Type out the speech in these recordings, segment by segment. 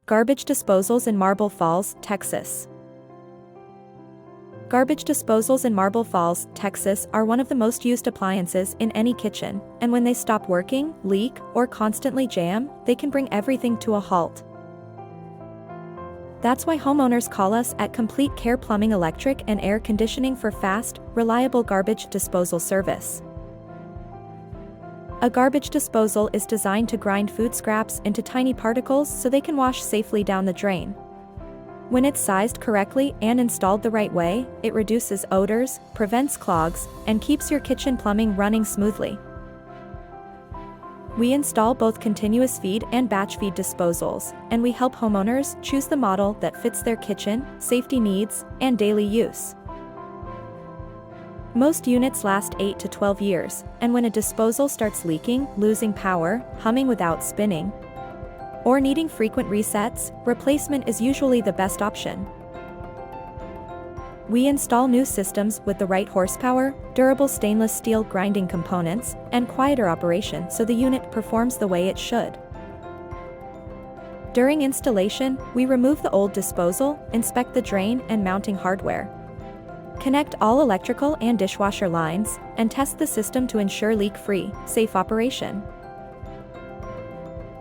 Garbage disposals in Marble Falls, Texas. Garbage disposals in Marble Falls, Texas are one of the most used appliances in any kitchen, and when they stop working, leak, or constantly jam, they can bring everything to a halt. That's why homeowners call us at Complete Care Plumbing, Electric and Air Conditioning for fast, reliable garbage disposal service. A garbage disposal is designed to grind food scraps into tiny particles so they can wash safely down the drain. When it's sized correctly and installed the right way, it reduces odors, prevents clogs, and keeps your kitchen plumbing running smoothly. We install both continuous feed and batch feed disposals, and we help homeowners choose the model that fits their kitchen, safety needs, and daily use. Most units last 8 to 12 years, and when a disposal starts leaking, losing power, humming without spinning, or needing frequent resets, replacement is usually the best option. We install new systems with the right horsepower, durable stainless steel grinding components, and quieter operation so the unit performs the way it should. During installation, we remove the old disposal, inspect the drain and mounting hardware, connect all electrical and dishwasher lines, and test the system to ensure leak-free, safe operation.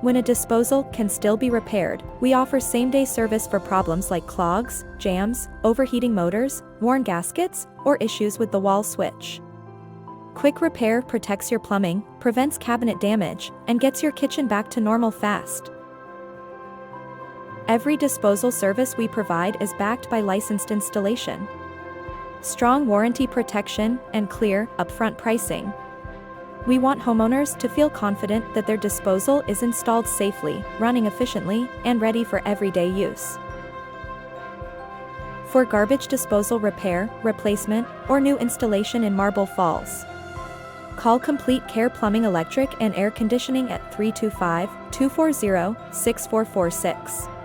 When a disposal can still be repaired, we offer same-day service for problems like clogs, jams, overheating motors, worn gaskets, or issues with the wall switch. Quick repair protects your plumbing, prevents cabinet damage, and gets your kitchen back to normal fast. Every disposal service we provide is backed by licensed installation, strong warranty protection, and clear, upfront pricing. We want homeowners to feel confident that their disposal is installed safely, running efficiently, and ready for everyday use. For garbage disposal repair, replacement, or new installation in Marble Falls, call Complete Care Plumbing, Electric and Air Conditioning at 325-240-6446.